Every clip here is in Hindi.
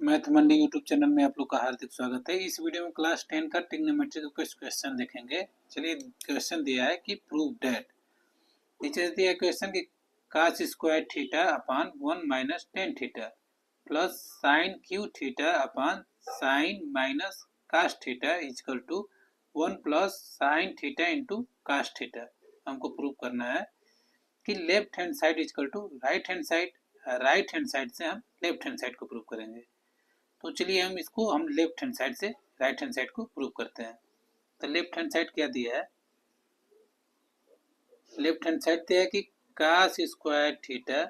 मैथ मंडी यूट्यूब चैनल में आप लोग का हार्दिक स्वागत है। इस वीडियो में क्लास 10 का ट्रिग्नोमेट्री का कुछ क्वेश्चन देखेंगे। चलिए, क्वेश्चन दिया है कि प्रूव दैट नीचे दिया है क्वेश्चन कि cos square theta upon 1 minus tan theta plus sine cube theta upon sine minus cos theta equal to 1 plus sine theta into cos theta. हमको प्रूव करना है कि left hand side equal to right hand side, right hand side से हम लेफ्ट हैंड साइड को प्रूव करेंगे। तो चलिए हम लेफ्ट हैंड साइड से राइट हैंड साइड को प्रूव करते हैं। तो लेफ्ट हैंड साइड क्या दिया है? लेफ्ट हैंड साइड दिया है कि cos square theta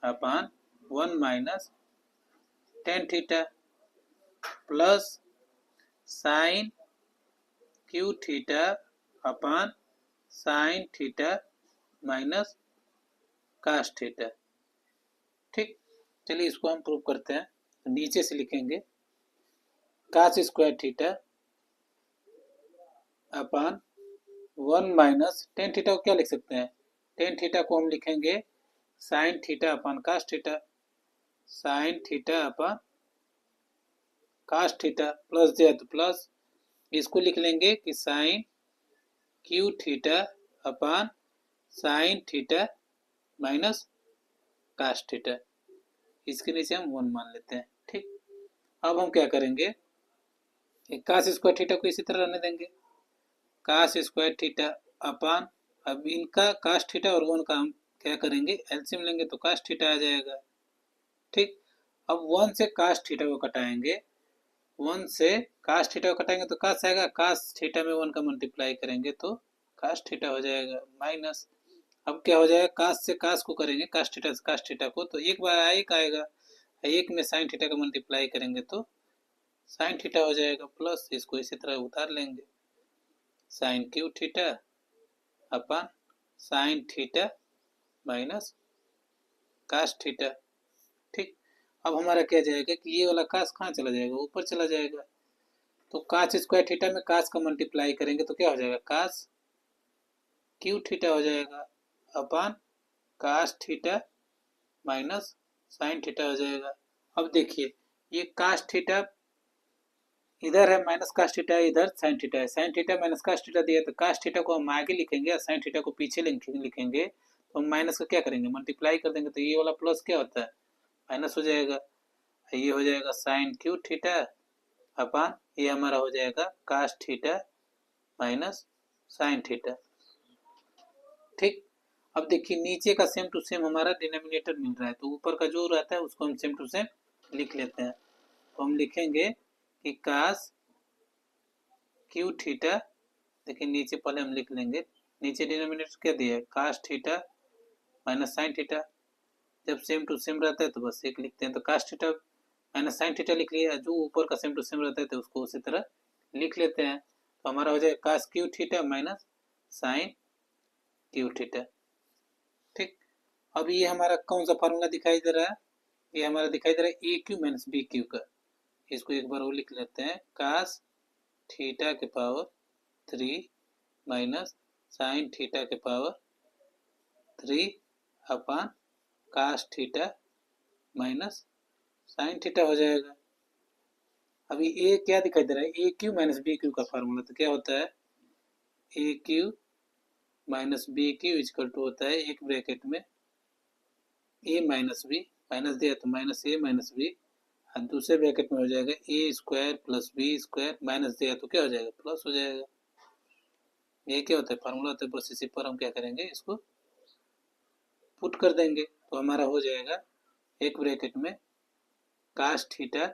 upon 1 minus tan theta plus sine cube theta upon sine theta minus cos theta. ठीक, चलिए इसको हम प्रूव करते हैं। तो नीचे से लिखेंगे cos square theta upon 1 minus tan theta को क्या लिख सकते हैं? टेन थीटा को हम लिखेंगे sine theta upon cos theta, sine theta upon cos theta plus दिया तो प्लस, इसको लिख लेंगे कि sine cube theta upon sine theta minus cos theta. इसके नीचे हम 1 मान लेते हैं। ठीक, अब हम क्या करेंगे, कास स्क्वायर थीटा को इसी तरह रहने देंगे। कास स्क्वायर थीटा अपान, अब इनका कास थीटा और 1 का हम क्या करेंगे, एलसीएम लेंगे तो कास थीटा आ जाएगा। ठीक, अब 1 से कास थीटा को कटाएंगे, 1 से कास थीटा को कटाएंगे तो कास आएगा, कास थीटा में 1 का मल्टीप्लाई करेंगे तो कास थीटा हो जाएगा माइनस। अब क्या हो जाएगा, कास से कास को करेंगे, कास थीटा से कास थीटा को, तो एक बार एक आएगा, एक में साइन थीटा का मल्टीप्लाई करेंगे तो साइन थीटा हो जाएगा प्लस, इसको इसी तरह उतार लेंगे, sine cube theta upon sine theta minus cos theta. ठीक, अब हमारा क्या जाएगा कि ये वाला कास कहाँ चला जाएगा, ऊपर चला जाएगा। तो कास स्क्वायर थीटा में कास का मल्टीप्लाई करेंगे तो क्या हो जाएगा, कास क्यू थीटा हो जाएगा upon cos theta minus sine theta हो जाएगा। अब देखिए, ये कास थीटा इधर है, माइनस कास थीटा इधर साइन थीटा है, sine theta minus cos theta दिया तो कास थीटा को हम आगे लिखेंगे और साइन थीटा को पीछे लिखेंगे। तो हम माइनस का क्या करेंगे, मल्टीप्लाई कर देंगे, तो ये वाला प्लस क्या होता है, माइनस हो जाएगा। ये हो जाएगा साइन क्यू थीटा अपान ये हमारा हो जाएगा cos theta minus sine theta. ठीक, अब देखिए नीचे का सेम टू सेम हमारा डिनोमिनेटर मिल रहा है, तो ऊपर का जो रहता है उसको हम सेम टू सेम लिख लेते हैं। तो हम लिखेंगे कि कास क्यू थीटा, देखिए नीचे पहले हम लिख लेंगे, नीचे डिनोमिनेटर क्या दिया है, cos theta minus sine theta. जब सेम टू सेम रहता है तो बस एक लिखते हैं, तो cos theta minus sine theta लिख लिया, जो ऊपर का सेम टू सेम रहता है तो उसको उसी तरह लिख लेते हैं। तो हमारा हो जाएगा cos cube theta minus sine cube theta. ठीक, अब ये हमारा कौन सा फार्मूला दिखाई दे रहा है, ये हमारा दिखाई दे रहा है a cube minus b cube का। इसको एक बार वो लिख लेते हैं, कास थीटा के पावर 3 माइनस साइन थीटा के power 3 upon cos theta minus sine theta हो जाएगा। अभी ए क्या दिखाई दे रहा है, a cube minus b cube का फार्मूला, तो क्या होता है, a cube minus b cube equal to होता है एक ब्रैकेट में ए माइनस बी, माइनस दिया तो माइनस ए माइनस बी, और दूसरे ब्रैकेट में हो जाएगा a square plus b square, minus दिया तो क्या हो जाएगा, प्लस हो जाएगा। ये क्या होता है, फार्मूला होता है, बस इसी पर हम क्या करेंगे, इसको पुट कर देंगे। तो हमारा हो जाएगा एक ब्रैकेट में cos theta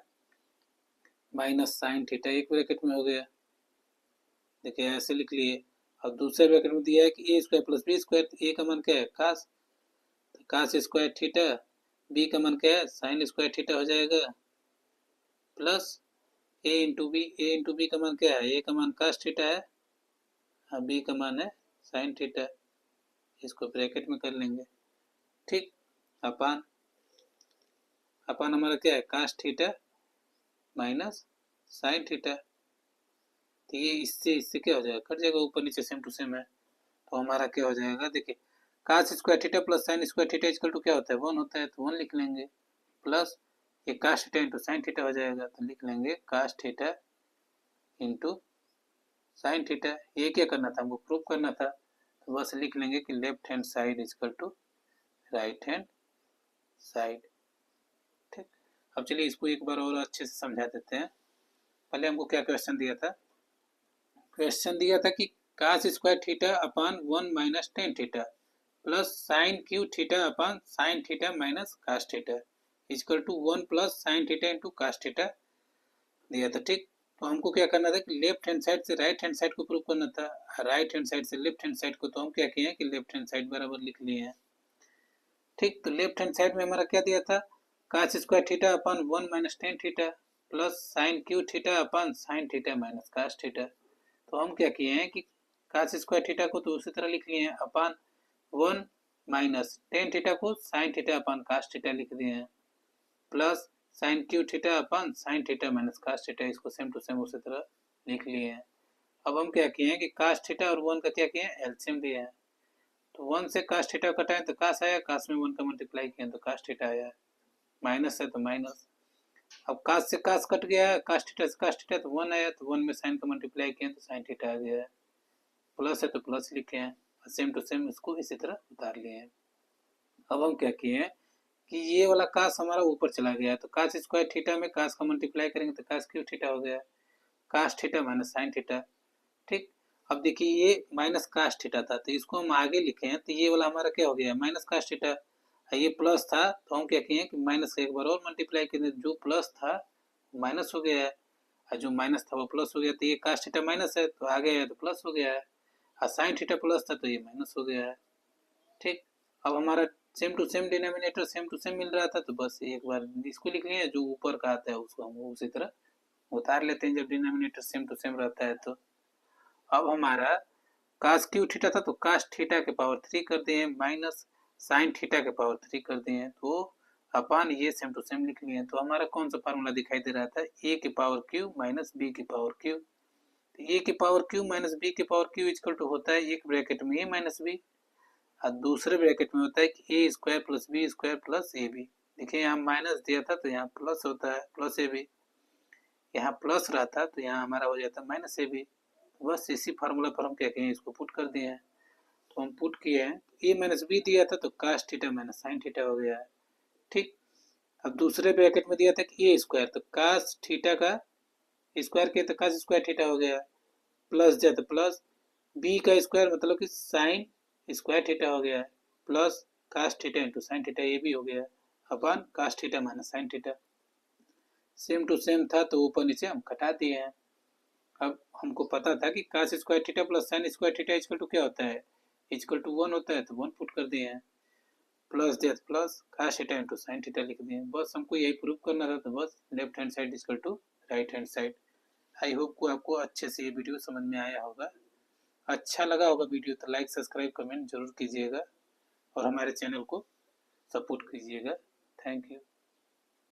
minus sine theta, एक ब्रैकेट में हो गया, देखिए ऐसे लिख लिए। अब दूसरे ब्रैकेट में दिया है कि a square plus b square, तो ए का मान क्या है, कास, तो कास स्क्वायर थीटा, बी का मान क्या है, साइन स्क्वायर थीटा हो जाएगा, प्लस ए इंटू बी, ए इंटू बी का मान क्या है, ए का मान कास थीटा है और बी का मान है साइन थीटा, इसको ब्रैकेट में कर लेंगे। ठीक, अपान अपान हमारा क्या है, cos theta minus sine theta, तो ये इससे इससे क्या हो जाएगा, कट जाएगा, ऊपर नीचे सेम टू सेम है। तो हमारा क्या हो जाएगा, देखिए cos square theta plus sine square theta equal to क्या होता है, 1 होता है, तो 1 लिख लेंगे, प्लस ये cos theta into sine theta हो जाएगा, तो लिख लेंगे cos theta into sine theta. ये क्या करना था, हमको प्रूव करना था, तो बस लिख लेंगे कि left hand side equal to right hand side. ठीक, अब चलिए इसको एक बार और अच्छे से समझा देते हैं। पहले हमको क्या क्वेश्चन दिया था, क्वेश्चन दिया था कि cos square theta upon 1 minus tan theta plus sine cube theta upon sine theta minus cos theta equal to 1 plus sine theta into cos theta दिया था। ठीक, तो हमको क्या करना था कि लेफ्ट हैंड साइड से राइट हैंड साइड को प्रूव करना था, राइट हैंड साइड से लेफ्ट हैंड साइड को, तो हम क्या किए हैं कि लेफ्ट हैंड साइड बराबर लिख लिए हैं। ठीक, तो लेफ्ट हैंड साइड में हमारा क्या दिया था, cos square theta upon 1 minus tan theta plus sine cube theta upon sine theta minus cos theta. तो हम क्या किए हैं कि कास स्क्वायर थीटा को तो उसी तरह लिख लिए हैं, अपान 1 माइनस टेन थीटा को sine theta upon cos theta लिख दिए हैं, plus sine cube theta upon sine theta minus cos theta, इसको सेम टू सेम उसी तरह लिख लिए हैं। अब हम क्या किए हैं कि कास थीटा और 1 का क्या किए हैं, एलसीएम दिए हैं। तो 1 से कास थीटा कटाएं तो कास आया, कास में 1 का मल्टीप्लाई किया तो कास थीटा आया, माइनस है तो माइनस। अब कास से कास कट गया है, कास थीटा से कास थीटा, तो 1 आया, तो 1 में साइन का मल्टीप्लाई किया तो साइन थीटा आ गया है, प्लस है तो प्लस लिखे हैं, सेम टू सेम इसको इसी तरह उतार लिए हैं। अब हम क्या किए हैं कि ये वाला कास हमारा ऊपर चला गया है, तो कास स्क्वायर थीटा में कास का मल्टीप्लाई करेंगे तो कास क्यू थीटा हो गया, cos theta minus sine theta. ठीक, अब देखिए ये माइनस कास थीटा था, तो इसको हम आगे लिखे हैं, तो ये वाला हमारा क्या हो गया, माइनस कास थीटा। ये प्लस था, तो हम क्या किए कि माइनस का एक बार और मल्टीप्लाई किए, जो प्लस था माइनस हो गया है, और जो माइनस था वो प्लस हो गया, तो ये कास थीटा माइनस है तो आगे है तो प्लस हो गया है, और साइन थीटा प्लस था तो ये माइनस हो गया है। ठीक, अब हमारा same to same denominator same to same मिल रहा था, तो बस एक बार इसको लिख लिया, जो ऊपर का आता है उसको हम उसी तरह उतार लेते हैं जब डिनोमिनेटर सेम टू सेम रहता है। तो अब हमारा कास क्यू थीटा था, तो कास थीटा के पावर 3 कर दिए, माइनस साइन थीटा के पावर 3 कर दिए, तो अपान ये सेम टू सेम लिख लिए। तो हमारा कौन सा फार्मूला दिखाई दे रहा था, ए की पावर क्यू माइनस बी की पावर क्यू। तो ए की पावर क्यू माइनस बी की पावर क्यू इक्वल टू होता है एक ब्रैकेट में ए माइनस बी, और दूसरे ब्रैकेट में होता है कि a square plus b square plus a b. देखिए यहाँ माइनस दिया था तो यहाँ प्लस होता है प्लस ए बी, यहाँ प्लस रहता तो यहाँ हमारा हो जाता माइनस ए बी। बस इसी फार्मूला पर हम क्या कहें, इसको पुट कर दिए हैं। तो हम पुट किए हैं, ए माइनस बी दिया था तो cos theta minus sine theta हो गया है। ठीक, अब दूसरे ब्रैकेट में दिया था कि ए स्क्वायर, तो कास थीटा का स्क्वायर किया तो कास स्क्वायर थीटा हो गया, प्लस दिया तो प्लस, बी का स्क्वायर मतलब कि साइन स्क्वायर थीटा हो गया है, plus cos theta into sine theta ये भी हो गया, upon cos theta minus sine theta. Same to same था तो ऊपर नीचे हम घटा दिए हैं। अब हमको पता था कि cos square theta plus sine square theta equal to क्या होता है, इक्वल टू 1 होता है, तो 1 पुट कर दिए हैं, प्लस दिया plus cos theta into sine theta लिख दिए। बस हमको यही प्रूव करना था, तो बस left hand side equal to right hand side. I hope को आपको अच्छे से ये वीडियो समझ में आया होगा। अच्छा लगा होगा वीडियो तो लाइक सब्सक्राइब कमेंट जरूर कीजिएगा और हमारे चैनल को सपोर्ट कीजिएगा। Thank you.